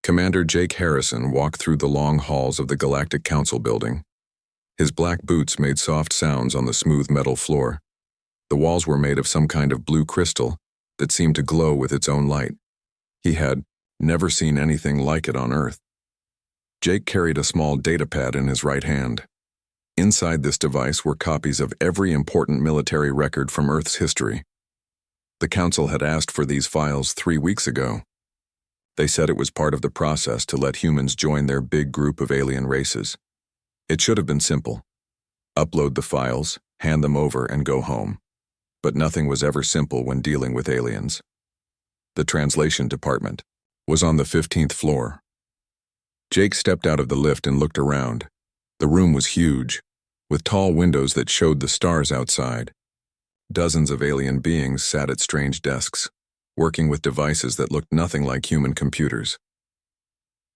Commander Jake Harrison walked through the long halls of the Galactic Council building. His black boots made soft sounds on the smooth metal floor. The walls were made of some kind of blue crystal that seemed to glow with its own light. He had never seen anything like it on Earth. Jake carried a small datapad in his right hand. Inside this device were copies of every important military record from Earth's history. The Council had asked for these files 3 weeks ago. They said it was part of the process to let humans join their big group of alien races. It should have been simple. Upload the files, hand them over, and go home. But nothing was ever simple when dealing with aliens. The translation department was on the 15th floor. Jake stepped out of the lift and looked around. The room was huge, with tall windows that showed the stars outside. Dozens of alien beings sat at strange desks, working with devices that looked nothing like human computers.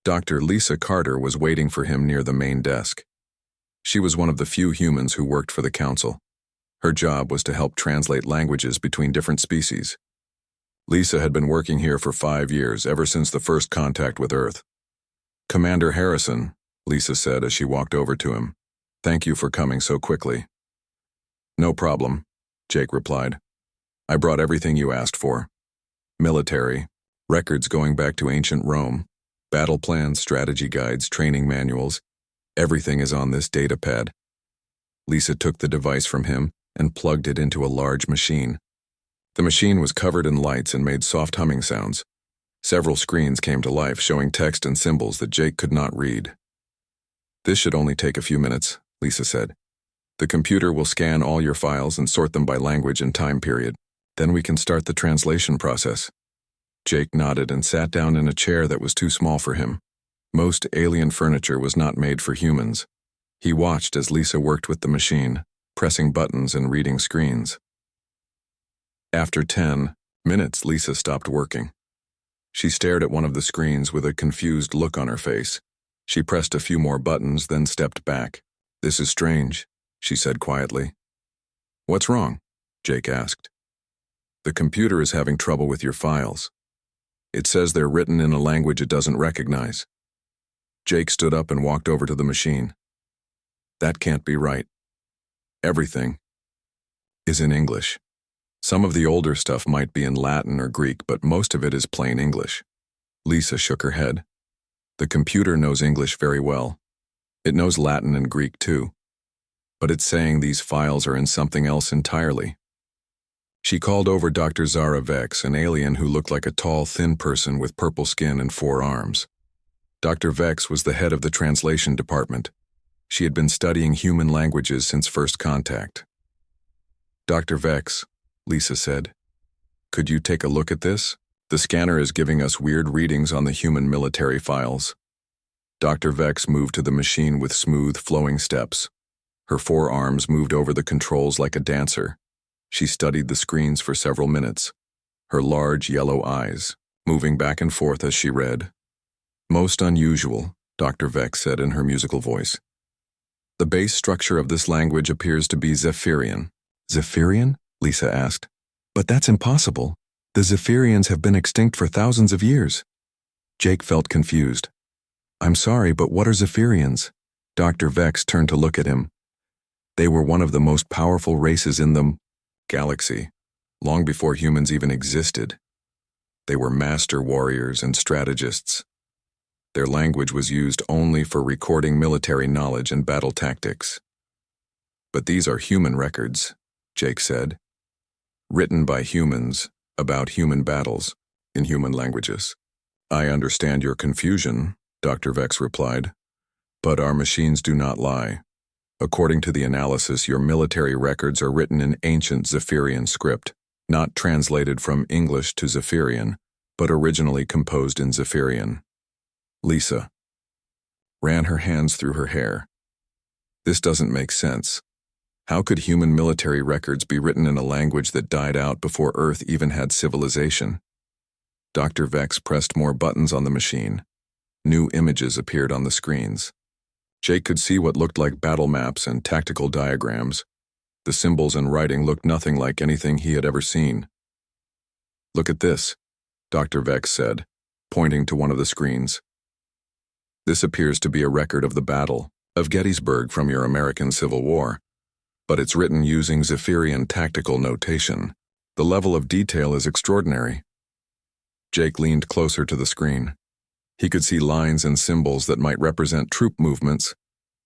Dr. Lisa Carter was waiting for him near the main desk. She was one of the few humans who worked for the Council. Her job was to help translate languages between different species. Lisa had been working here for 5 years, ever since the first contact with Earth. "Commander Harrison," Lisa said as she walked over to him, "thank you for coming so quickly." "No problem," Jake replied. "I brought everything you asked for. Military, records going back to ancient Rome, battle plans, strategy guides, training manuals. Everything is on this datapad." Lisa took the device from him and plugged it into a large machine. The machine was covered in lights and made soft humming sounds. Several screens came to life, showing text and symbols that Jake could not read. "This should only take a few minutes," Lisa said. "The computer will scan all your files and sort them by language and time period. Then we can start the translation process." Jake nodded and sat down in a chair that was too small for him. Most alien furniture was not made for humans. He watched as Lisa worked with the machine, pressing buttons and reading screens. After 10 minutes, Lisa stopped working. She stared at one of the screens with a confused look on her face. She pressed a few more buttons, then stepped back. "This is strange," she said quietly. "What's wrong?" Jake asked. "The computer is having trouble with your files. It says they're written in a language it doesn't recognize." Jake stood up and walked over to the machine. "That can't be right. Everything is in English. Some of the older stuff might be in Latin or Greek, but most of it is plain English." Lisa shook her head. "The computer knows English very well. It knows Latin and Greek too. But it's saying these files are in something else entirely." She called over Dr. Zara Vex, an alien who looked like a tall, thin person with purple skin and 4 arms. Dr. Vex was the head of the translation department. She had been studying human languages since first contact. "Dr. Vex," Lisa said, "could you take a look at this? The scanner is giving us weird readings on the human military files." Dr. Vex moved to the machine with smooth, flowing steps. Her 4 arms moved over the controls like a dancer. She studied the screens for several minutes, her large yellow eyes moving back and forth as she read. "Most unusual," Dr. Vex said in her musical voice. "The base structure of this language appears to be Zephyrian." "Zephyrian?" Lisa asked. "But that's impossible. The Zephyrians have been extinct for thousands of years." Jake felt confused. "I'm sorry, but what are Zephyrians?" Dr. Vex turned to look at him. "They were one of the most powerful races in the galaxy, long before humans even existed. They were master warriors and strategists. Their language was used only for recording military knowledge and battle tactics. But these are human records," Jake said. "Written by humans about human battles in human languages." "I understand your confusion," Dr. Vex replied, "but our machines do not lie. According to the analysis, your military records are written in ancient Zephyrian script, not translated from English to Zephyrian, but originally composed in Zephyrian." Lisa ran her hands through her hair. "This doesn't make sense. How could human military records be written in a language that died out before Earth even had civilization?" Dr. Vex pressed more buttons on the machine. New images appeared on the screens. Jake could see what looked like battle maps and tactical diagrams. The symbols and writing looked nothing like anything he had ever seen. "Look at this," Dr. Vex said, pointing to one of the screens. This appears to be a record of the Battle of Gettysburg from your American Civil War, but it's written using Zephyrian tactical notation. The level of detail is extraordinary. Jake leaned closer to the screen. He could see lines and symbols that might represent troop movements,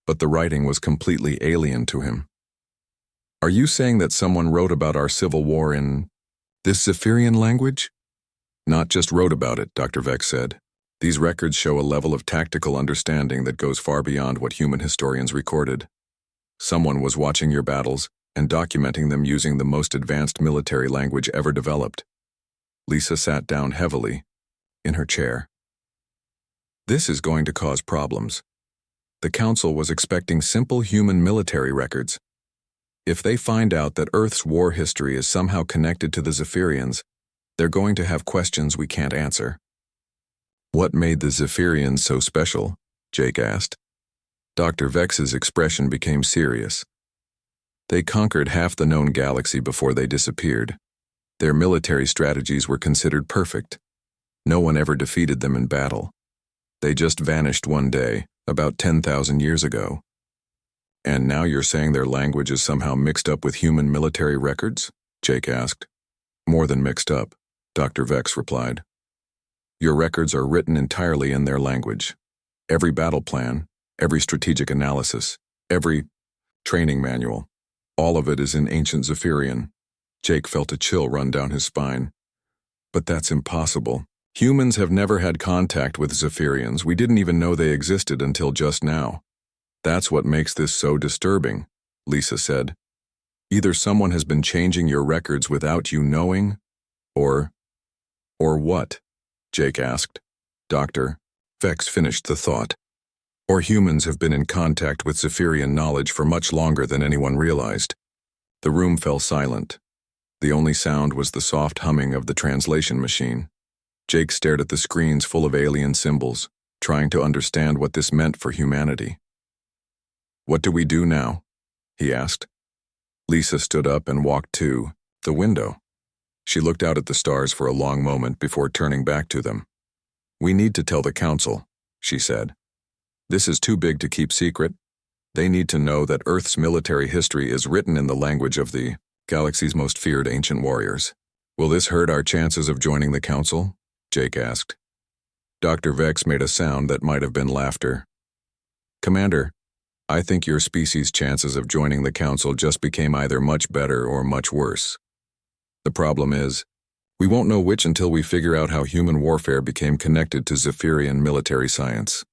but the writing was completely alien to him. Are you saying that someone wrote about our Civil War in this Zephyrian language? Not just wrote about it, Dr. Vex said. These records show a level of tactical understanding that goes far beyond what human historians recorded. Someone was watching your battles and documenting them using the most advanced military language ever developed. Lisa sat down heavily in her chair. This is going to cause problems. The Council was expecting simple human military records. If they find out that Earth's war history is somehow connected to the Zephyrians, they're going to have questions we can't answer. What made the Zephyrians so special? Jake asked. Dr. Vex's expression became serious. They conquered half the known galaxy before they disappeared. Their military strategies were considered perfect. No one ever defeated them in battle. They just vanished one day, about 10,000 years ago. And now you're saying their language is somehow mixed up with human military records? Jake asked. More than mixed up, Dr. Vex replied. Your records are written entirely in their language. Every battle plan, every strategic analysis, every training manual, all of it is in ancient Zephyrian. Jake felt a chill run down his spine. But that's impossible. Humans have never had contact with Zephyrians. We didn't even know they existed until just now. That's what makes this so disturbing, Lisa said. Either someone has been changing your records without you knowing, or what? Jake asked. Dr. Vex finished the thought. Or humans have been in contact with Zephyrian knowledge for much longer than anyone realized. The room fell silent. The only sound was the soft humming of the translation machine. Jake stared at the screens full of alien symbols, trying to understand what this meant for humanity. What do we do now? He asked. Lisa stood up and walked to the window. She looked out at the stars for a long moment before turning back to them. We need to tell the Council, she said. This is too big to keep secret. They need to know that Earth's military history is written in the language of the galaxy's most feared ancient warriors. Will this hurt our chances of joining the Council? Jake asked. Dr. Vex made a sound that might have been laughter. Commander, I think your species' chances of joining the Council just became either much better or much worse. The problem is, we won't know which until we figure out how human warfare became connected to Zephyrian military science.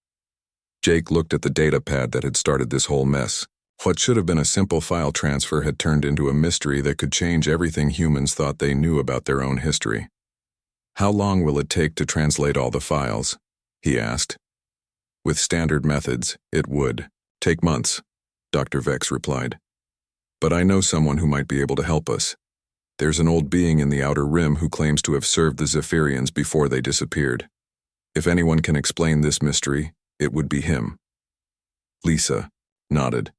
Jake looked at the data pad that had started this whole mess. What should have been a simple file transfer had turned into a mystery that could change everything humans thought they knew about their own history. How long will it take to translate all the files? He asked. With standard methods, it would take months, Dr. Vex replied. But I know someone who might be able to help us. There's an old being in the Outer Rim who claims to have served the Zephyrians before they disappeared. If anyone can explain this mystery, it would be him. Lisa nodded.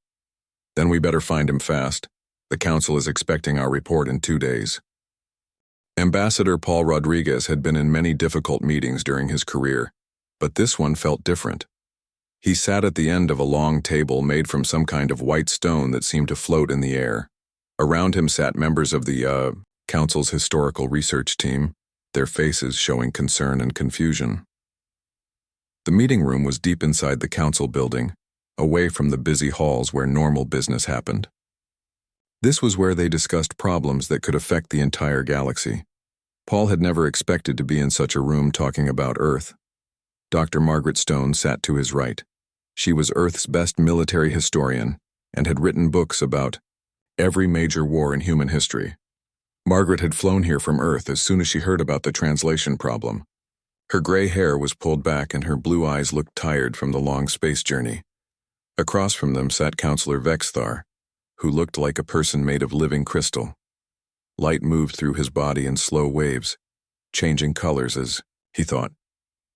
Then we better find him fast. The Council is expecting our report in 2 days. Ambassador Paul Rodriguez had been in many difficult meetings during his career, but this one felt different. He sat at the end of a long table made from some kind of white stone that seemed to float in the air. Around him sat members of the Council's historical research team, their faces showing concern and confusion. The meeting room was deep inside the Council building, away from the busy halls where normal business happened. This was where they discussed problems that could affect the entire galaxy. Paul had never expected to be in such a room talking about Earth. Dr. Margaret Stone sat to his right. She was Earth's best military historian and had written books about every major war in human history. Margaret had flown here from Earth as soon as she heard about the translation problem. Her gray hair was pulled back and her blue eyes looked tired from the long space journey. Across from them sat Counselor Vexthar, who looked like a person made of living crystal. Light moved through his body in slow waves, changing colors as he thought.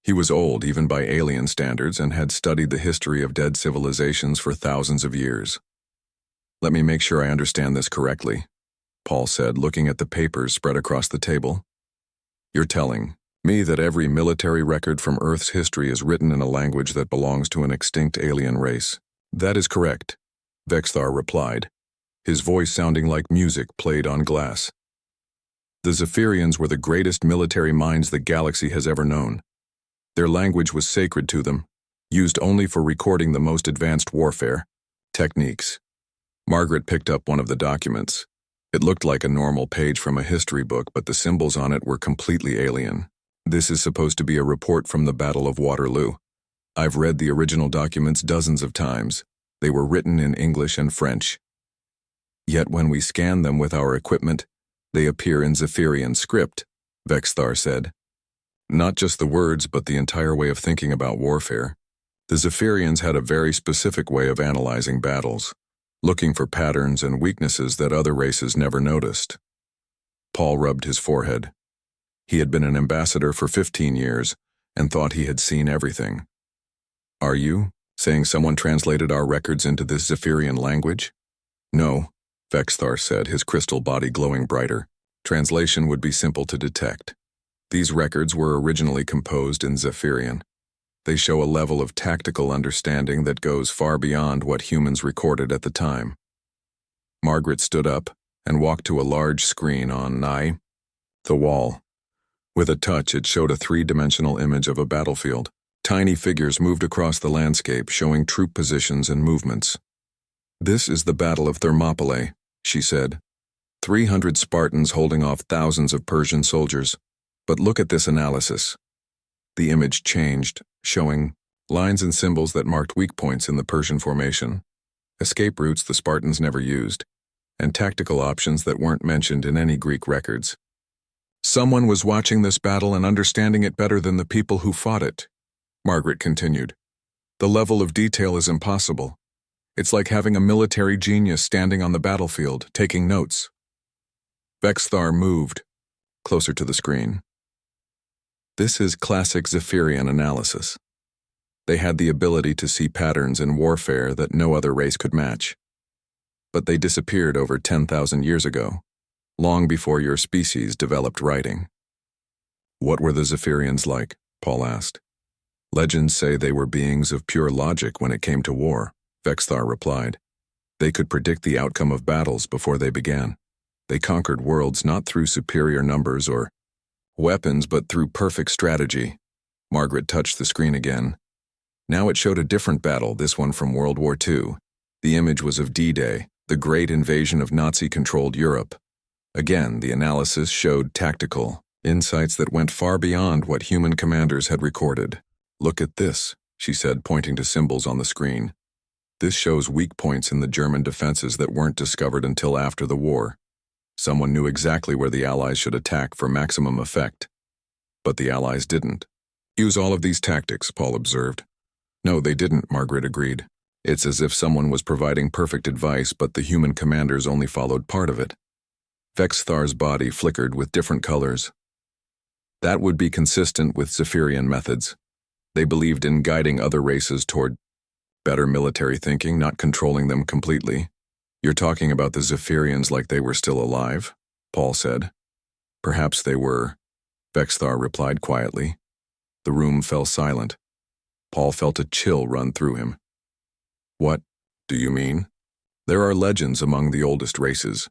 He was old even by alien standards and had studied the history of dead civilizations for thousands of years. Let me make sure I understand this correctly, Paul said, looking at the papers spread across the table. You're telling Me that every military record from Earth's history is written in a language that belongs to an extinct alien race. That is correct, Vexthar replied, his voice sounding like music played on glass. The Zephyrians were the greatest military minds the galaxy has ever known. Their language was sacred to them, used only for recording the most advanced warfare techniques. Margaret picked up one of the documents. It looked like a normal page from a history book, but the symbols on it were completely alien. This is supposed to be a report from the Battle of Waterloo. I've read the original documents dozens of times. They were written in English and French. Yet when we scan them with our equipment, they appear in Zephyrian script, Vexthar said. Not just the words, but the entire way of thinking about warfare. The Zephyrians had a very specific way of analyzing battles, looking for patterns and weaknesses that other races never noticed. Paul rubbed his forehead. He had been an ambassador for 15 years and thought he had seen everything. Are you saying someone translated our records into this Zephyrian language? No, Vexthar said, his crystal body glowing brighter. Translation would be simple to detect. These records were originally composed in Zephyrian. They show a level of tactical understanding that goes far beyond what humans recorded at the time. Margaret stood up and walked to a large screen on the wall. With a touch, it showed a three-dimensional image of a battlefield. Tiny figures moved across the landscape, showing troop positions and movements. This is the Battle of Thermopylae, she said. 300 Spartans holding off thousands of Persian soldiers. But look at this analysis. The image changed, showing lines and symbols that marked weak points in the Persian formation, escape routes the Spartans never used, and tactical options that weren't mentioned in any Greek records. Someone was watching this battle and understanding it better than the people who fought it, Margaret continued. The level of detail is impossible. It's like having a military genius standing on the battlefield, taking notes. Vexthar moved closer to the screen. This is classic Zephyrian analysis. They had the ability to see patterns in warfare that no other race could match. But they disappeared over 10,000 years ago, long before your species developed writing. What were the Zephyrians like? Paul asked. Legends say they were beings of pure logic when it came to war, Vexthar replied. They could predict the outcome of battles before they began. They conquered worlds not through superior numbers or weapons, but through perfect strategy. Margaret touched the screen again. Now it showed a different battle, this one from World War II. The image was of D-Day, the great invasion of Nazi-controlled Europe. Again, the analysis showed tactical insights that went far beyond what human commanders had recorded. Look at this, she said, pointing to symbols on the screen. This shows weak points in the German defenses that weren't discovered until after the war. Someone knew exactly where the Allies should attack for maximum effect. But the Allies didn't use all of these tactics, Paul observed. No, they didn't, Margaret agreed. It's as if someone was providing perfect advice, but the human commanders only followed part of it. Vexthar's body flickered with different colors. That would be consistent with Zephyrian methods. They believed in guiding other races toward better military thinking, not controlling them completely. You're talking about the Zephyrians like they were still alive, Paul said. Perhaps they were, Vexthar replied quietly. The room fell silent. Paul felt a chill run through him. What do you mean? There are legends among the oldest races,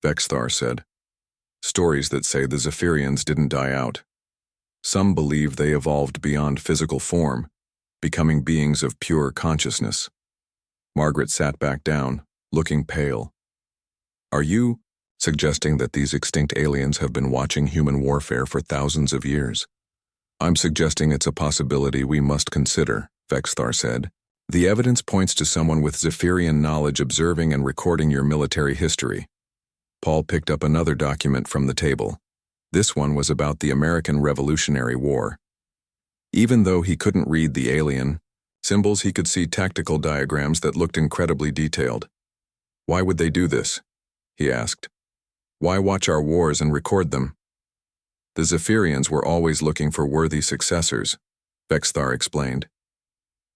Vexthar said. Stories that say the Zephyrians didn't die out. Some believe they evolved beyond physical form, becoming beings of pure consciousness. Margaret sat back down, looking pale. Are you suggesting that these extinct aliens have been watching human warfare for thousands of years? I'm suggesting it's a possibility we must consider, Vexthar said. The evidence points to someone with Zephyrian knowledge observing and recording your military history. Paul picked up another document from the table. This one was about the American Revolutionary War. Even though he couldn't read the alien symbols, he could see tactical diagrams that looked incredibly detailed. Why would they do this? He asked. Why watch our wars and record them? The Zephyrians were always looking for worthy successors, Vexthar explained.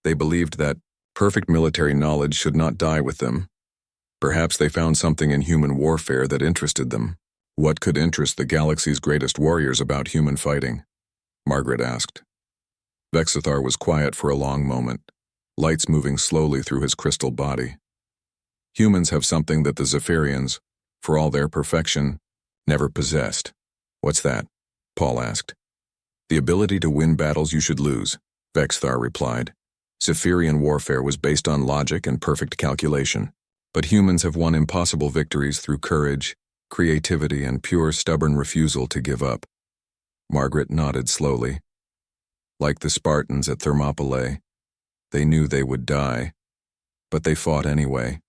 They believed that perfect military knowledge should not die with them. Perhaps they found something in human warfare that interested them. What could interest the galaxy's greatest warriors about human fighting? Margaret asked. Vexithar was quiet for a long moment, lights moving slowly through his crystal body. Humans have something that the Zephyrians, for all their perfection, never possessed. What's that? Paul asked. The ability to win battles you should lose, Vexithar replied. Zephyrian warfare was based on logic and perfect calculation, but humans have won impossible victories through courage, creativity, and pure stubborn refusal to give up. Margaret nodded slowly. Like the Spartans at Thermopylae, they knew they would die, but they fought anyway.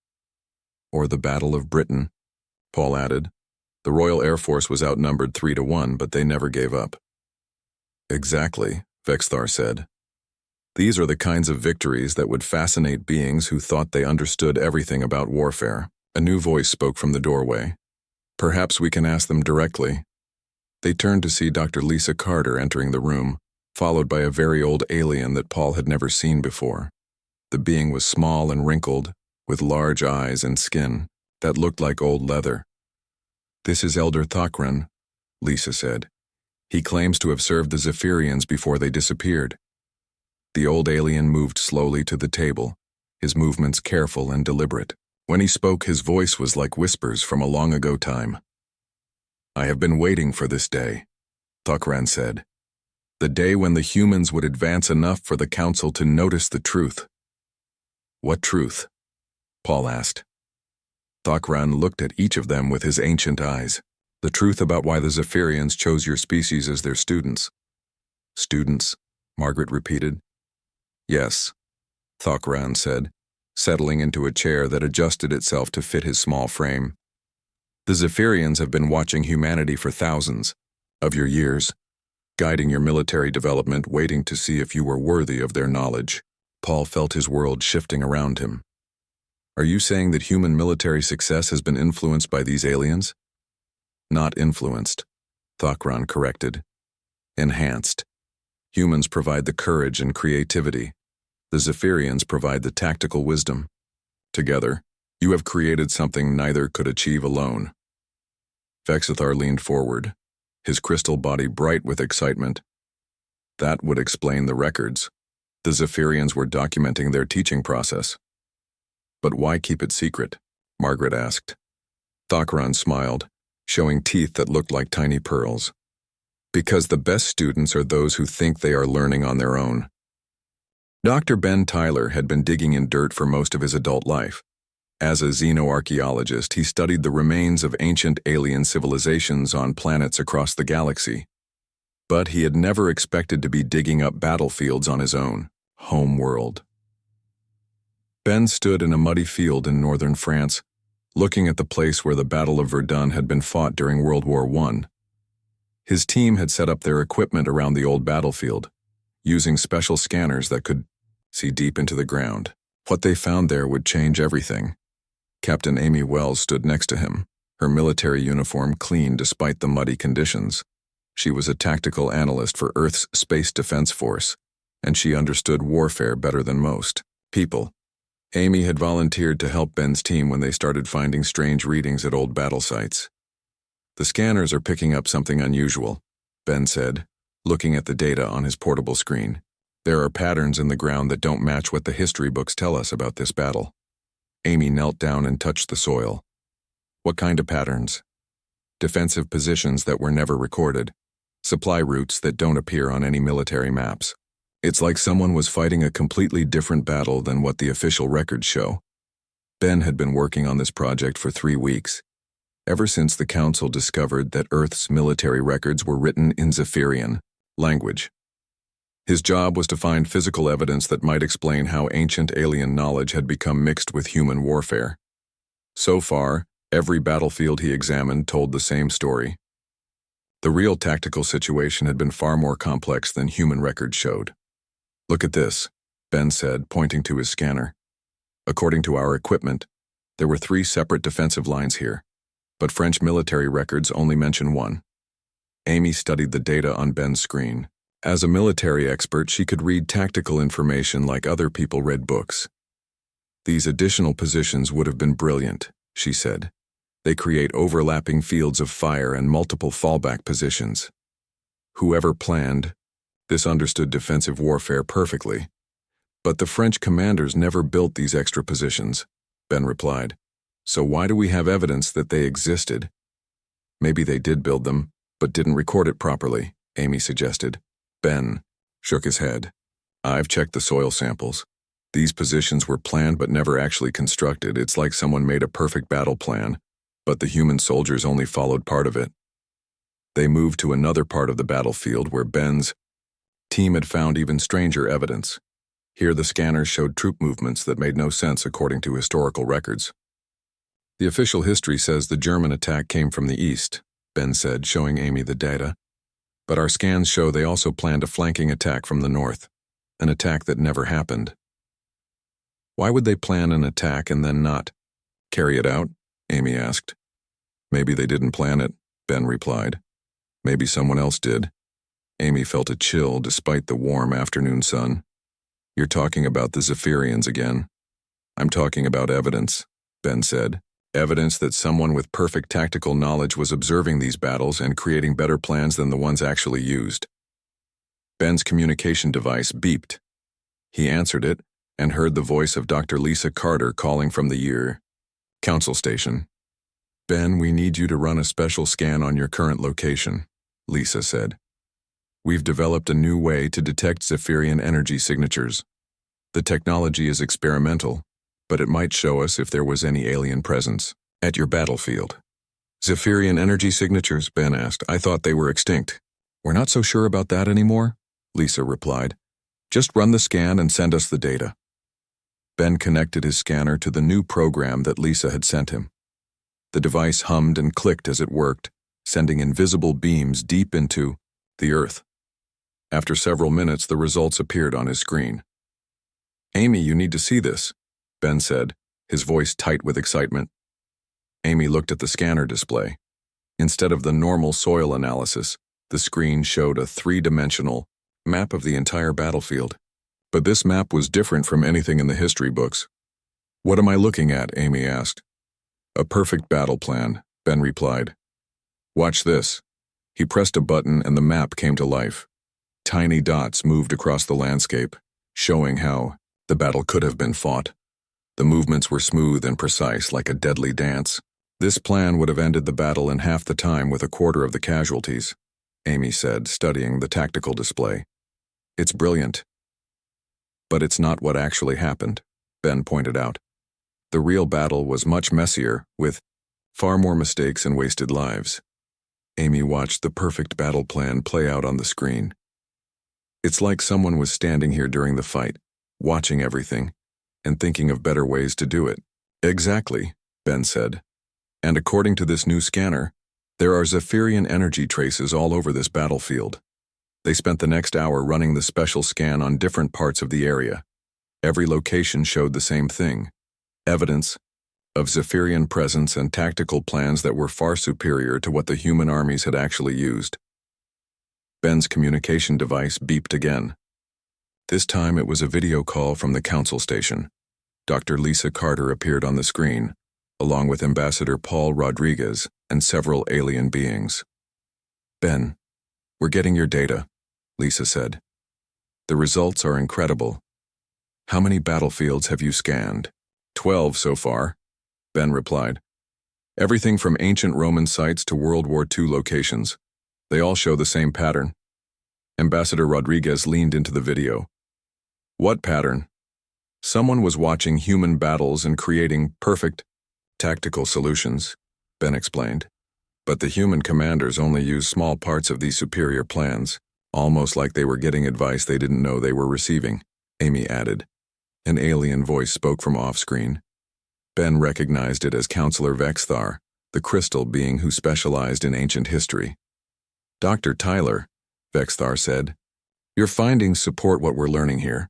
Or the Battle of Britain, Paul added. The Royal Air Force was outnumbered 3-1, but they never gave up. Exactly, Vexithar said. These are the kinds of victories that would fascinate beings who thought they understood everything about warfare. A new voice spoke from the doorway. Perhaps we can ask them directly. They turned to see Dr. Lisa Carter entering the room, followed by a very old alien that Paul had never seen before. The being was small and wrinkled, with large eyes and skin that looked like old leather. This is Elder Thakran, Lisa said. He claims to have served the Zephyrians before they disappeared. The old alien moved slowly to the table, his movements careful and deliberate. When he spoke, his voice was like whispers from a long ago time. I have been waiting for this day, Thakran said. The day when the humans would advance enough for the Council to notice the truth. What truth? Paul asked. Thakran looked at each of them with his ancient eyes. The truth about why the Zephyrians chose your species as their students. Students, Margaret repeated. Yes, Thakran said, settling into a chair that adjusted itself to fit his small frame. The Zephyrians have been watching humanity for thousands of your years, guiding your military development, waiting to see if you were worthy of their knowledge. Paul felt his world shifting around him. Are you saying that human military success has been influenced by these aliens? Not influenced, Thakran corrected. Enhanced. Humans provide the courage and creativity. The Zephyrians provide the tactical wisdom. Together, you have created something neither could achieve alone. Vexithar leaned forward, his crystal body bright with excitement. That would explain the records. The Zephyrians were documenting their teaching process. But why keep it secret? Margaret asked. Thakran smiled, showing teeth that looked like tiny pearls. Because the best students are those who think they are learning on their own. Dr. Ben Tyler had been digging in dirt for most of his adult life. As a xenoarchaeologist, he studied the remains of ancient alien civilizations on planets across the galaxy. But he had never expected to be digging up battlefields on his own, home world. Ben stood in a muddy field in northern France, looking at the place where the Battle of Verdun had been fought during World War I. His team had set up their equipment around the old battlefield, using special scanners that could see deep into the ground. What they found there would change everything. Captain Amy Wells stood next to him, her military uniform clean despite the muddy conditions. She was a tactical analyst for Earth's Space Defense Force, and she understood warfare better than most people. Amy had volunteered to help Ben's team when they started finding strange readings at old battle sites. The scanners are picking up something unusual, Ben said, looking at the data on his portable screen. There are patterns in the ground that don't match what the history books tell us about this battle. Amy knelt down and touched the soil. What kind of patterns? Defensive positions that were never recorded. Supply routes that don't appear on any military maps. It's like someone was fighting a completely different battle than what the official records show. Ben had been working on this project for 3 weeks, ever since the Council discovered that Earth's military records were written in Zephyrian language. His job was to find physical evidence that might explain how ancient alien knowledge had become mixed with human warfare. So far, every battlefield he examined told the same story. The real tactical situation had been far more complex than human records showed. Look at this, Ben said, pointing to his scanner. According to our equipment, there were 3 separate defensive lines here, but French military records only mention one. Amy studied the data on Ben's screen. As a military expert, she could read tactical information like other people read books. These additional positions would have been brilliant, she said. They create overlapping fields of fire and multiple fallback positions. Whoever planned This understood defensive warfare perfectly. But the French commanders never built these extra positions, Ben replied. So why do we have evidence that they existed? Maybe they did build them, but didn't record it properly, Amy suggested. Ben shook his head. I've checked the soil samples. These positions were planned but never actually constructed. It's like someone made a perfect battle plan, but the human soldiers only followed part of it. They moved to another part of the battlefield where Ben's team had found even stranger evidence. Here the scanners showed troop movements that made no sense according to historical records. The official history says the German attack came from the east, Ben said, showing Amy the data. But our scans show they also planned a flanking attack from the north, an attack that never happened. Why would they plan an attack and then not carry it out? Amy asked. Maybe they didn't plan it, Ben replied. Maybe someone else did. Amy felt a chill despite the warm afternoon sun. You're talking about the Zephyrians again. I'm talking about evidence, Ben said. Evidence that someone with perfect tactical knowledge was observing these battles and creating better plans than the ones actually used. Ben's communication device beeped. He answered it and heard the voice of Dr. Lisa Carter calling from the year council station. Ben, we need you to run a special scan on your current location, Lisa said. We've developed a new way to detect Zephyrian energy signatures. The technology is experimental, but it might show us if there was any alien presence at your battlefield. Zephyrian energy signatures? Ben asked. I thought they were extinct. We're not so sure about that anymore, Lisa replied. Just run the scan and send us the data. Ben connected his scanner to the new program that Lisa had sent him. The device hummed and clicked as it worked, sending invisible beams deep into the Earth. After several minutes, the results appeared on his screen. Amy, you need to see this, Ben said, his voice tight with excitement. Amy looked at the scanner display. Instead of the normal soil analysis, the screen showed a three-dimensional map of the entire battlefield. But this map was different from anything in the history books. What am I looking at? Amy asked. A perfect battle plan, Ben replied. Watch this. He pressed a button and the map came to life. Tiny dots moved across the landscape, showing how the battle could have been fought. The movements were smooth and precise, like a deadly dance. This plan would have ended the battle in half the time with a quarter of the casualties, Amy said, studying the tactical display. It's brilliant. But it's not what actually happened, Ben pointed out. The real battle was much messier, with far more mistakes and wasted lives. Amy watched the perfect battle plan play out on the screen. It's like someone was standing here during the fight, watching everything, and thinking of better ways to do it. Exactly, Ben said. And according to this new scanner, there are Zephyrian energy traces all over this battlefield. They spent the next hour running the special scan on different parts of the area. Every location showed the same thing. Evidence of Zephyrian presence and tactical plans that were far superior to what the human armies had actually used. Ben's communication device beeped again. This time it was a video call from the council station. Dr. Lisa Carter appeared on the screen, along with Ambassador Paul Rodriguez and several alien beings. Ben, we're getting your data, Lisa said. The results are incredible. How many battlefields have you scanned? 12 so far, Ben replied. Everything from ancient Roman sites to World War II locations. They all show the same pattern. Ambassador Rodriguez leaned into the video. What pattern? Someone was watching human battles and creating perfect tactical solutions, Ben explained. But the human commanders only used small parts of these superior plans, almost like they were getting advice they didn't know they were receiving, Amy added. An alien voice spoke from off-screen. Ben recognized it as Counselor Vexthar, the crystal being who specialized in ancient history. Dr. Tyler, Vexthar said, your findings support what we're learning here.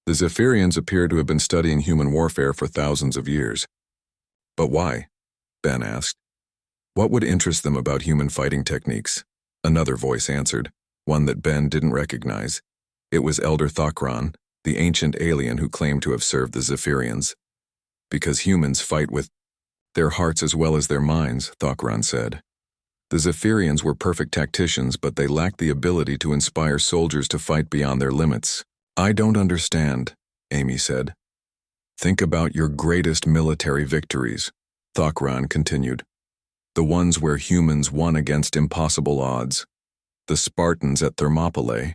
The Zephyrians appear to have been studying human warfare for thousands of years. But why? Ben asked. What would interest them about human fighting techniques? Another voice answered, one that Ben didn't recognize. It was Elder Thokran, the ancient alien who claimed to have served the Zephyrians. Because humans fight with their hearts as well as their minds, Thokran said. The Zephyrians were perfect tacticians, but they lacked the ability to inspire soldiers to fight beyond their limits. I don't understand, Amy said. Think about your greatest military victories, Thokran continued. The ones where humans won against impossible odds. The Spartans at Thermopylae,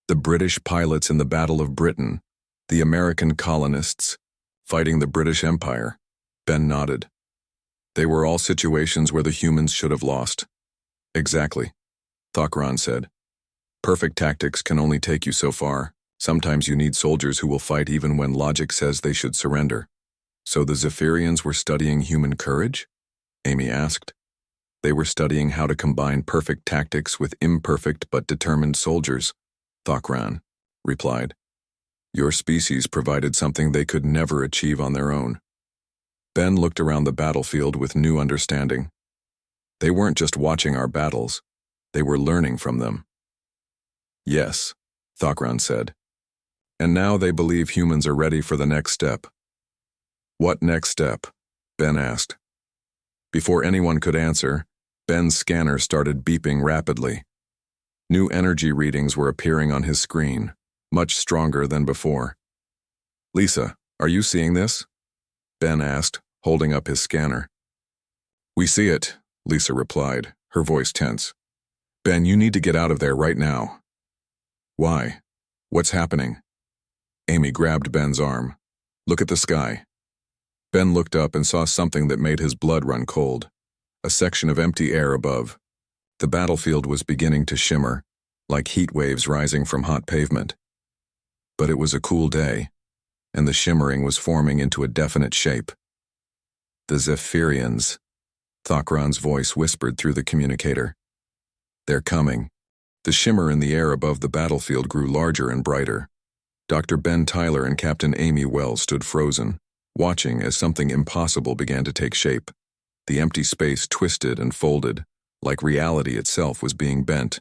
the British pilots in the Battle of Britain, the American colonists fighting the British Empire. Ben nodded. They were all situations where the humans should have lost. Exactly, Thokran said. Perfect tactics can only take you so far. Sometimes you need soldiers who will fight even when logic says they should surrender. So the Zephyrians were studying human courage? Amy asked. They were studying how to combine perfect tactics with imperfect but determined soldiers, Thokran replied. Your species provided something they could never achieve on their own. Ben looked around the battlefield with new understanding. They weren't just watching our battles, they were learning from them. Yes, Thokran said. And now they believe humans are ready for the next step. What next step? Ben asked. Before anyone could answer, Ben's scanner started beeping rapidly. New energy readings were appearing on his screen, much stronger than before. Lisa, are you seeing this? Ben asked, holding up his scanner. We see it, Lisa replied, her voice tense. Ben, you need to get out of there right now. Why? What's happening? Amy grabbed Ben's arm. Look at the sky. Ben looked up and saw something that made his blood run cold. A section of empty air above. The battlefield was beginning to shimmer, like heat waves rising from hot pavement. But it was a cool day, and the shimmering was forming into a definite shape. The Zephyrians, Thokran's voice whispered through the communicator. They're coming. The shimmer in the air above the battlefield grew larger and brighter. Dr. Ben Tyler and Captain Amy Wells stood frozen, watching as something impossible began to take shape. The empty space twisted and folded, like reality itself was being bent.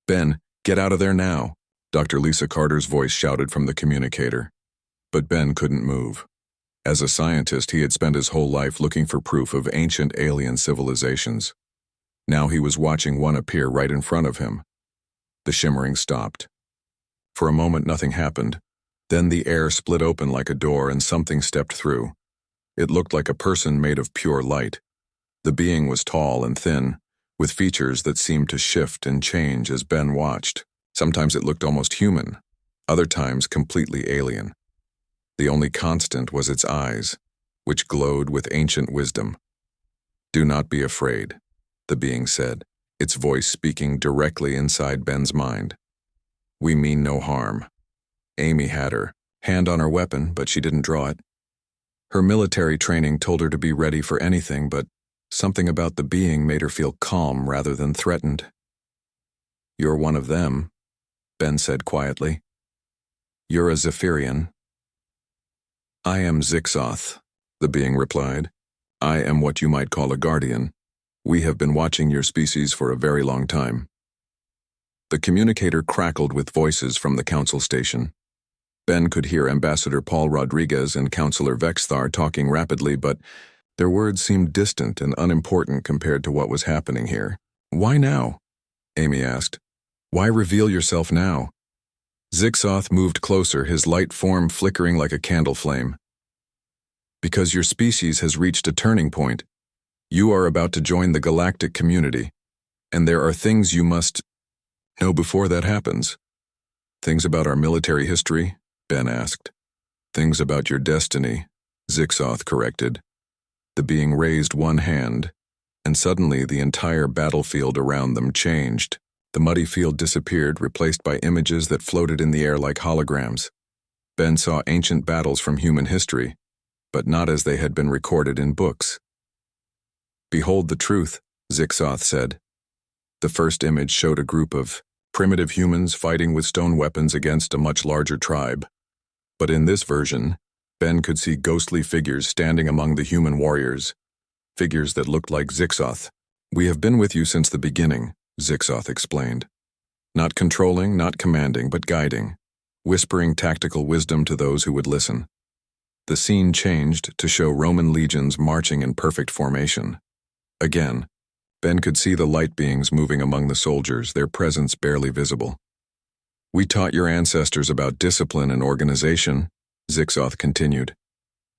Ben, get out of there now, Dr. Lisa Carter's voice shouted from the communicator. But Ben couldn't move. As a scientist, he had spent his whole life looking for proof of ancient alien civilizations. Now he was watching one appear right in front of him. The shimmering stopped. For a moment, nothing happened. Then the air split open like a door and something stepped through. It looked like a person made of pure light. The being was tall and thin, with features that seemed to shift and change as Ben watched. Sometimes it looked almost human, other times completely alien. The only constant was its eyes, which glowed with ancient wisdom. Do not be afraid, the being said, its voice speaking directly inside Ben's mind. We mean no harm. Amy had her hand on her weapon, but she didn't draw it. Her military training told her to be ready for anything, but something about the being made her feel calm rather than threatened. You're one of them, Ben said quietly. You're a Zephyrian. I am Zixoth, the being replied. I am what you might call a guardian. We have been watching your species for a very long time. The communicator crackled with voices from the council station. Ben could hear Ambassador Paul Rodriguez and Councillor Vexthar talking rapidly, but their words seemed distant and unimportant compared to what was happening here. Why now? Amy asked. Why reveal yourself now? Zixoth moved closer, his light form flickering like a candle flame. Because your species has reached a turning point. You are about to join the galactic community, and there are things you must know before that happens. Things about our military history? Ben asked. Things about your destiny, Zixoth corrected. The being raised one hand, and suddenly the entire battlefield around them changed. The muddy field disappeared, replaced by images that floated in the air like holograms. Ben saw ancient battles from human history, but not as they had been recorded in books. Behold the truth, Zixoth said. The first image showed a group of primitive humans fighting with stone weapons against a much larger tribe. But in this version, Ben could see ghostly figures standing among the human warriors, figures that looked like Zixoth. We have been with you since the beginning, Zixoth explained. Not controlling, not commanding, but guiding, whispering tactical wisdom to those who would listen. The scene changed to show Roman legions marching in perfect formation. Again, Ben could see the light beings moving among the soldiers, their presence barely visible. "We taught your ancestors about discipline and organization," Zixoth continued.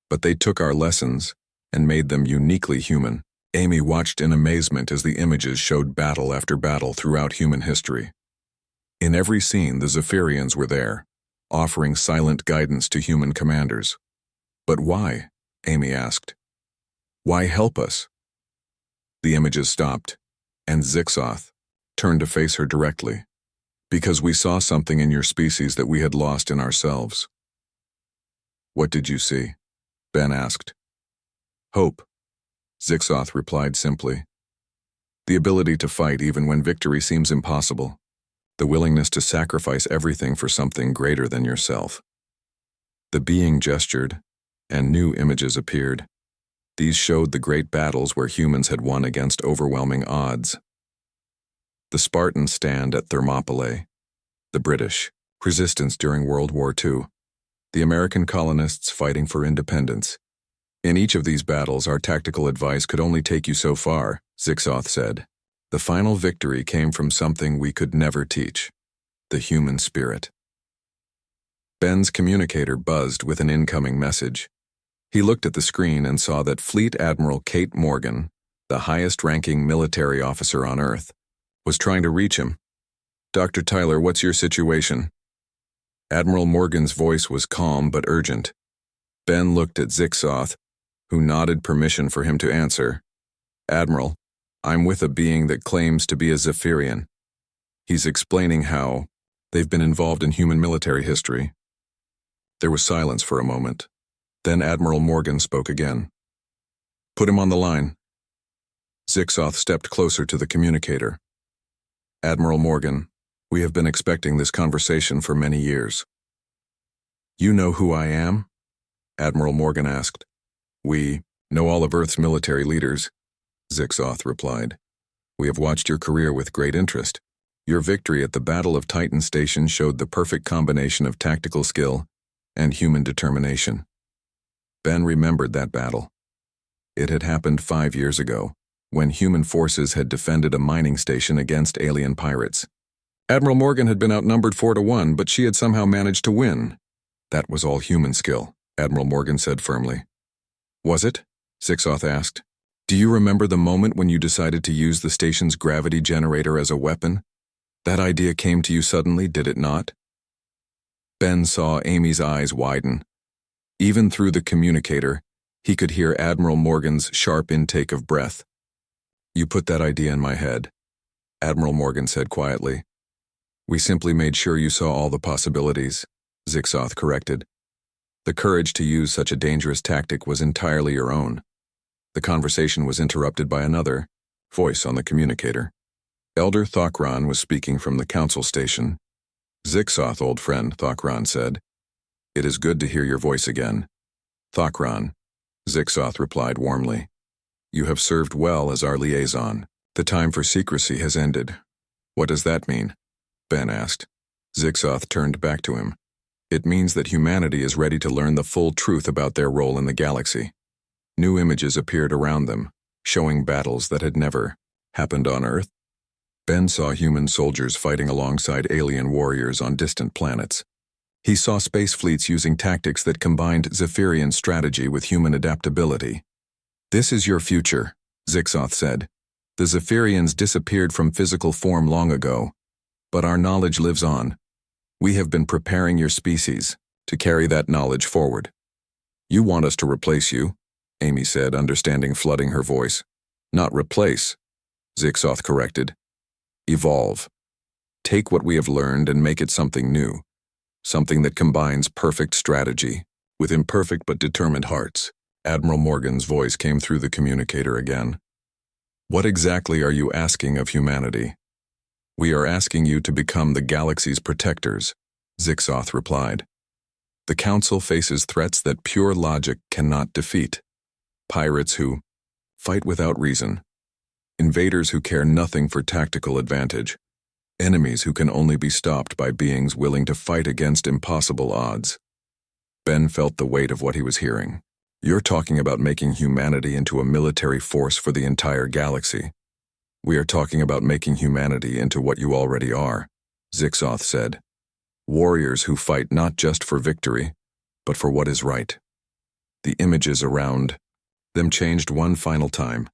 "But they took our lessons and made them uniquely human." Amy watched in amazement as the images showed battle after battle throughout human history. In every scene, the Zephyrians were there, offering silent guidance to human commanders. "But why?" Amy asked. "Why help us?" The images stopped, and Zixoth turned to face her directly. "Because we saw something in your species that we had lost in ourselves." "What did you see?" Ben asked. "Hope," Zixoth replied simply. "The ability to fight even when victory seems impossible. The willingness to sacrifice everything for something greater than yourself." The being gestured, and new images appeared. These showed the great battles where humans had won against overwhelming odds. The Spartans stand at Thermopylae, the British, resistance during World War II, the American colonists fighting for independence. "In each of these battles, our tactical advice could only take you so far," Zixoth said. "The final victory came from something we could never teach, the human spirit." Ben's communicator buzzed with an incoming message. He looked at the screen and saw that Fleet Admiral Kate Morgan, the highest-ranking military officer on Earth, was trying to reach him. "Dr. Tyler, what's your situation?" Admiral Morgan's voice was calm but urgent. Ben looked at Zixoth, who nodded permission for him to answer. "Admiral, I'm with a being that claims to be a Zephyrian. He's explaining how they've been involved in human military history." There was silence for a moment. Then Admiral Morgan spoke again. "Put him on the line." Zixoth stepped closer to the communicator. "Admiral Morgan, we have been expecting this conversation for many years." "You know who I am?" Admiral Morgan asked. "We know all of Earth's military leaders," Zixoth replied. "We have watched your career with great interest. Your victory at the Battle of Titan Station showed the perfect combination of tactical skill and human determination." Ben remembered that battle. It had happened 5 years ago, when human forces had defended a mining station against alien pirates. Admiral Morgan had been outnumbered 4-1, but she had somehow managed to win. "That was all human skill," Admiral Morgan said firmly. "Was it?" Zixoth asked. "Do you remember the moment when you decided to use the station's gravity generator as a weapon? That idea came to you suddenly, did it not?" Ben saw Amy's eyes widen. Even through the communicator, he could hear Admiral Morgan's sharp intake of breath. "You put that idea in my head," Admiral Morgan said quietly. "We simply made sure you saw all the possibilities," Zixoth corrected. "The courage to use such a dangerous tactic was entirely your own." The conversation was interrupted by another voice on the communicator. Elder Thokran was speaking from the council station. "Zixoth, old friend," Thokran said. "It is good to hear your voice again." "Thokran," Zixoth replied warmly. "You have served well as our liaison. The time for secrecy has ended." "What does that mean?" Ben asked. Zixoth turned back to him. "It means that humanity is ready to learn the full truth about their role in the galaxy." New images appeared around them, showing battles that had never happened on Earth. Ben saw human soldiers fighting alongside alien warriors on distant planets. He saw space fleets using tactics that combined Zephyrian strategy with human adaptability. "This is your future," Zixoth said. "The Zephyrians disappeared from physical form long ago, but our knowledge lives on. We have been preparing your species to carry that knowledge forward." "You want us to replace you," Amy said, understanding flooding her voice. "Not replace," Zixoth corrected. "Evolve. Take what we have learned and make it something new. Something that combines perfect strategy with imperfect but determined hearts." Admiral Morgan's voice came through the communicator again. "What exactly are you asking of humanity?" "We are asking you to become the galaxy's protectors," Zixoth replied. "The Council faces threats that pure logic cannot defeat. Pirates who fight without reason. Invaders who care nothing for tactical advantage. Enemies who can only be stopped by beings willing to fight against impossible odds." Ben felt the weight of what he was hearing. "You're talking about making humanity into a military force for the entire galaxy. We are talking about making humanity into what you already are, Zixoth said. Warriors who fight not just for victory, but for what is right. The images around them changed one final time,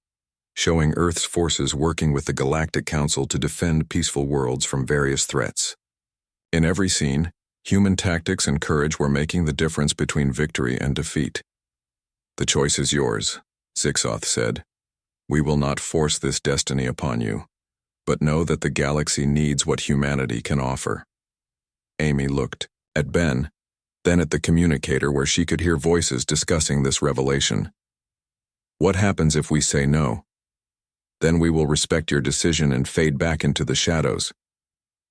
showing Earth's forces working with the Galactic Council to defend peaceful worlds from various threats. In every scene, human tactics and courage were making the difference between victory and defeat. The choice is yours, Zixoth said. We will not force this destiny upon you, but know that the galaxy needs what humanity can offer. Amy looked at Ben, then at the communicator where she could hear voices discussing this revelation. What happens if we say no? Then we will respect your decision and fade back into the shadows.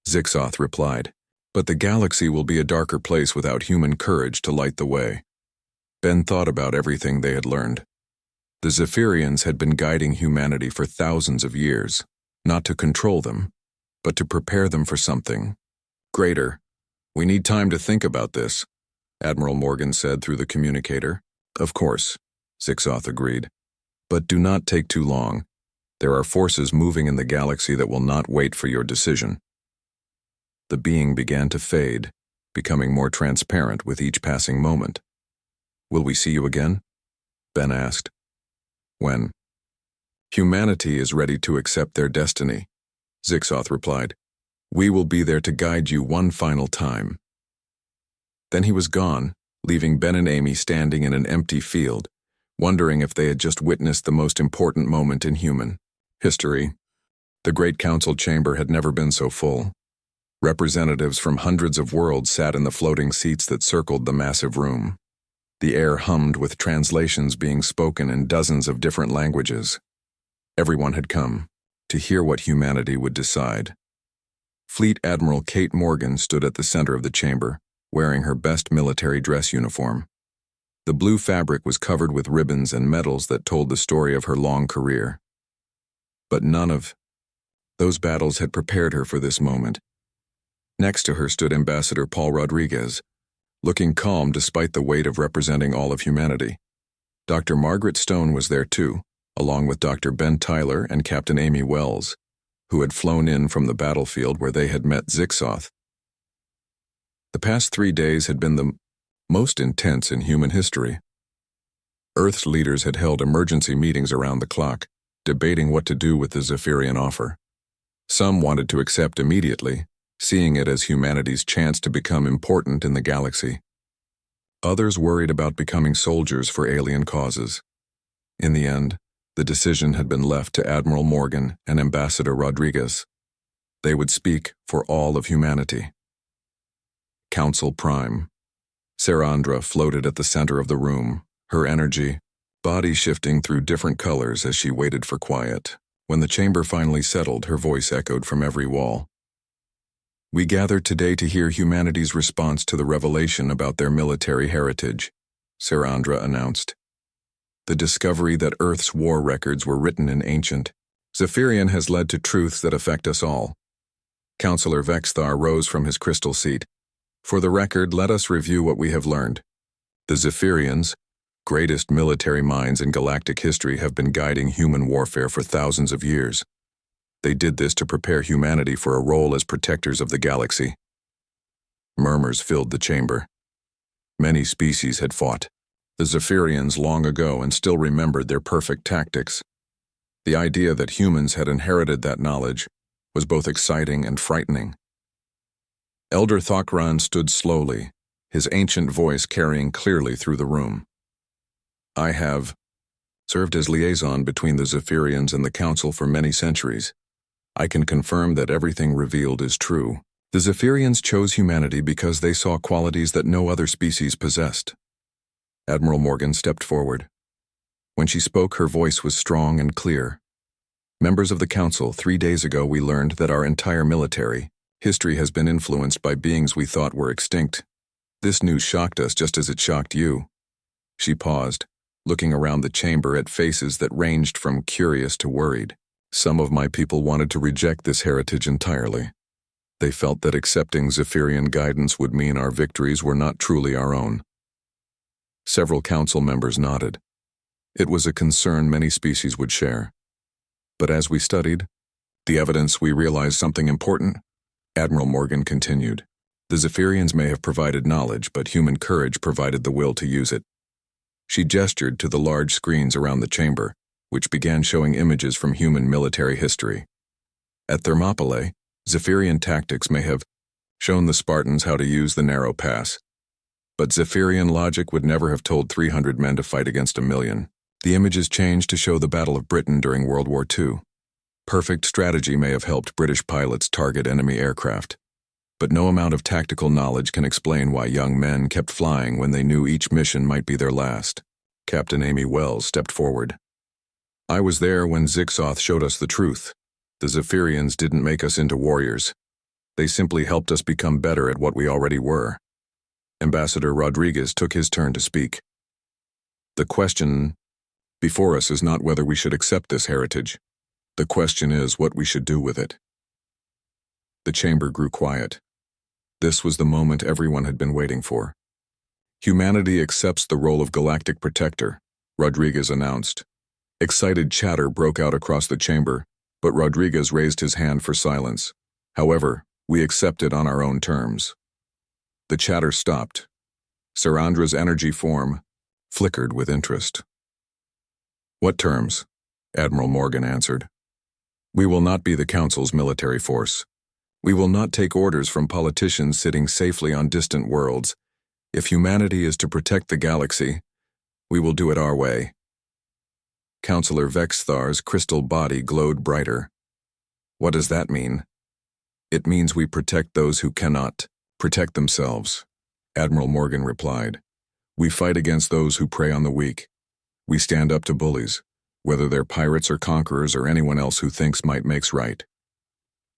Zixoth replied, but the galaxy will be a darker place without human courage to light the way. Ben thought about everything they had learned. The Zephyrians had been guiding humanity for thousands of years, not to control them, but to prepare them for something greater. We need time to think about this, Admiral Morgan said through the communicator. Of course, Zixoth agreed. But do not take too long. There are forces moving in the galaxy that will not wait for your decision. The being began to fade, becoming more transparent with each passing moment. Will we see you again? Ben asked. When humanity is ready to accept their destiny, Zixoth replied. We will be there to guide you one final time. Then he was gone, leaving Ben and Amy standing in an empty field, wondering if they had just witnessed the most important moment in human history. The Great Council chamber had never been so full. Representatives from hundreds of worlds sat in the floating seats that circled the massive room. The air hummed with translations being spoken in dozens of different languages. Everyone had come to hear what humanity would decide. Fleet Admiral Kate Morgan stood at the center of the chamber, wearing her best military dress uniform. The blue fabric was covered with ribbons and medals that told the story of her long career. But none of those battles had prepared her for this moment. Next to her stood Ambassador Paul Rodriguez, looking calm despite the weight of representing all of humanity. Dr. Margaret Stone was there too, along with Dr. Ben Tyler and Captain Amy Wells, who had flown in from the battlefield where they had met Zixoth. The past 3 days had been the most intense in human history. Earth's leaders had held emergency meetings around the clock, debating what to do with the Zephyrian offer. Some wanted to accept immediately, seeing it as humanity's chance to become important in the galaxy. Others worried about becoming soldiers for alien causes. In the end, the decision had been left to Admiral Morgan and Ambassador Rodriguez. They would speak for all of humanity. Council Prime. Sarandra floated at the center of the room, her energy, body shifting through different colors as she waited for quiet. When the chamber finally settled, her voice echoed from every wall. We gathered today to hear humanity's response to the revelation about their military heritage, Sarandra announced. The discovery that Earth's war records were written in ancient Zephyrian has led to truths that affect us all. Counselor Vexthar rose from his crystal seat. For the record, let us review what we have learned. The Zephyrians, greatest military minds in galactic history, have been guiding human warfare for thousands of years. They did this to prepare humanity for a role as protectors of the galaxy. Murmurs filled the chamber. Many species had fought the Zephyrians long ago and still remembered their perfect tactics. The idea that humans had inherited that knowledge was both exciting and frightening. Elder Thokran stood slowly, his ancient voice carrying clearly through the room. I have served as liaison between the Zephyrians and the Council for many centuries. I can confirm that everything revealed is true. The Zephyrians chose humanity because they saw qualities that no other species possessed. Admiral Morgan stepped forward. When she spoke, her voice was strong and clear. Members of the Council, 3 days ago we learned that our entire military history has been influenced by beings we thought were extinct. This news shocked us just as it shocked you. She paused, looking around the chamber at faces that ranged from curious to worried. Some of my people wanted to reject this heritage entirely. They felt that accepting Zephyrian guidance would mean our victories were not truly our own. Several council members nodded. It was a concern many species would share. But as we studied, The evidence, we realize something important, Admiral Morgan continued. The Zephyrians may have provided knowledge, but human courage provided the will to use it. She gestured to the large screens around the chamber, which began showing images from human military history. At Thermopylae, Zephyrian tactics may have shown the Spartans how to use the narrow pass, but Zephyrian logic would never have told 300 men to fight against 1,000,000. The images changed to show the Battle of Britain during World War II. Perfect strategy may have helped British pilots target enemy aircraft, but no amount of tactical knowledge can explain why young men kept flying when they knew each mission might be their last. Captain Amy Wells stepped forward. I was there when Zixoth showed us the truth. The Zephyrians didn't make us into warriors. They simply helped us become better at what we already were. Ambassador Rodriguez took his turn to speak. The question before us is not whether we should accept this heritage. The question is what we should do with it. The chamber grew quiet. This was the moment everyone had been waiting for. Humanity accepts the role of Galactic Protector, Rodriguez announced. Excited chatter broke out across the chamber, but Rodriguez raised his hand for silence. However, we accept it on our own terms. The chatter stopped. Sarandra's energy form flickered with interest. What terms? Admiral Morgan answered. We will not be the Council's military force. We will not take orders from politicians sitting safely on distant worlds. If humanity is to protect the galaxy, we will do it our way. Councillor Vexthar's crystal body glowed brighter. What does that mean? It means we protect those who cannot protect themselves, Admiral Morgan replied. We fight against those who prey on the weak. We stand up to bullies, whether they're pirates or conquerors or anyone else who thinks might makes right.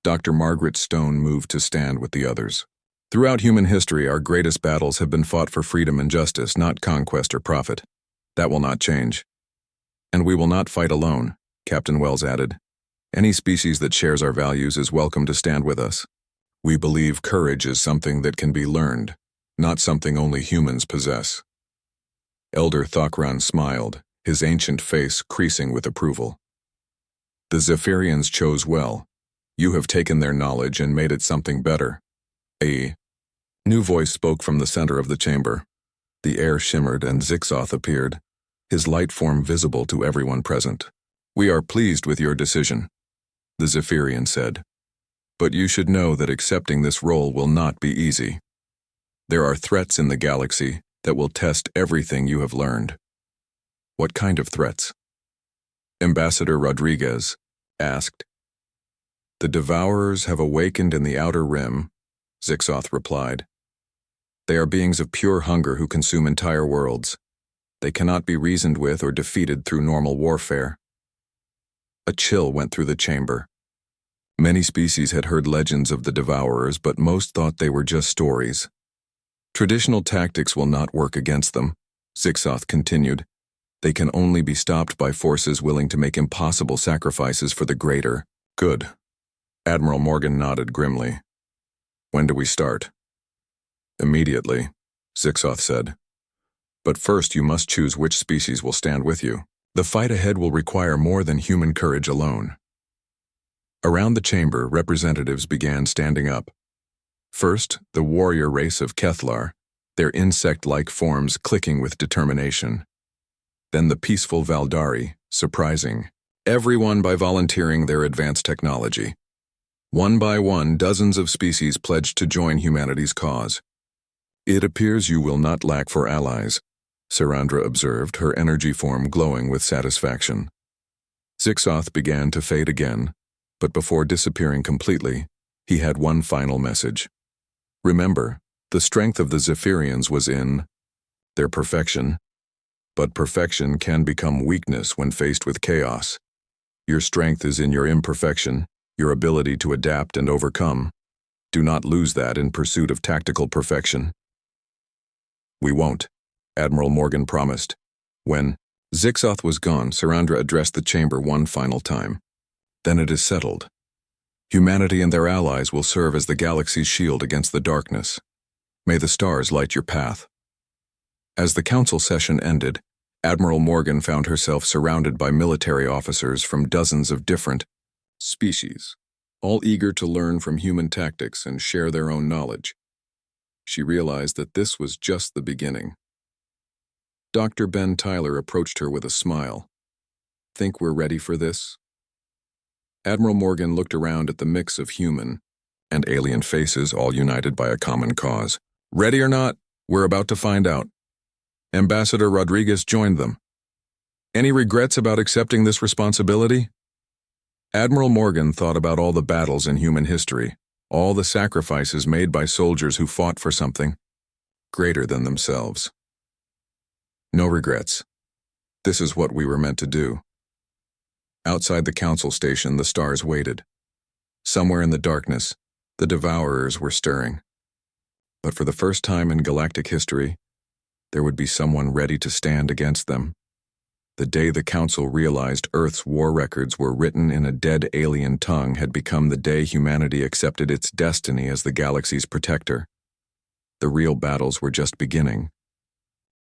Dr. Margaret Stone moved to stand with the others. Throughout human history, our greatest battles have been fought for freedom and justice, not conquest or profit. That will not change. And we will not fight alone, Captain Wells added. Any species that shares our values is welcome to stand with us. We believe courage is something that can be learned, not something only humans possess. Elder Thokran smiled, his ancient face creasing with approval. The Zephyrians chose well. You have taken their knowledge and made it something better. A new voice spoke from the center of the chamber. The air shimmered and Zixoth appeared, his light form visible to everyone present. We are pleased with your decision, the Zephyrian said. But you should know that accepting this role will not be easy. There are threats in the galaxy that will test everything you have learned. What kind of threats? Ambassador Rodriguez asked. The Devourers have awakened in the Outer Rim, Zixoth replied. They are beings of pure hunger who consume entire worlds. They cannot be reasoned with or defeated through normal warfare. A chill went through the chamber. Many species had heard legends of the Devourers, but most thought they were just stories. Traditional tactics will not work against them, Zixoth continued. They can only be stopped by forces willing to make impossible sacrifices for the greater good. Admiral Morgan nodded grimly. When do we start? Immediately, Zixoth said. But first you must choose which species will stand with you. The fight ahead will require more than human courage alone. Around the chamber, representatives began standing up. First, the warrior race of Kethlar, their insect-like forms clicking with determination. Then the peaceful Valdari, surprising everyone by volunteering their advanced technology. One by one, dozens of species pledged to join humanity's cause. It appears you will not lack for allies, Sarandra observed, her energy form glowing with satisfaction. Zixoth began to fade again, but before disappearing completely, he had one final message. Remember, the strength of the Zephyrians was in their perfection, but perfection can become weakness when faced with chaos. Your strength is in your imperfection, your ability to adapt and overcome. Do not lose that in pursuit of tactical perfection. We won't, Admiral Morgan promised. When Zixoth was gone, Sarandra addressed the chamber one final time. Then it is settled. Humanity and their allies will serve as the galaxy's shield against the darkness. May the stars light your path. As the council session ended, Admiral Morgan found herself surrounded by military officers from dozens of different species, all eager to learn from human tactics and share their own knowledge. She realized that this was just the beginning. Dr. Ben Tyler approached her with a smile. "Think we're ready for this?" Admiral Morgan looked around at the mix of human and alien faces, all united by a common cause. "Ready or not, we're about to find out." Ambassador Rodriguez joined them. "Any regrets about accepting this responsibility?" Admiral Morgan thought about all the battles in human history, all the sacrifices made by soldiers who fought for something greater than themselves. "No regrets. This is what we were meant to do." Outside the council station, the stars waited. Somewhere in the darkness, the devourers were stirring. But for the first time in galactic history, there would be someone ready to stand against them. The day the council realized Earth's war records were written in a dead alien tongue had become the day humanity accepted its destiny as the galaxy's protector. The real battles were just beginning,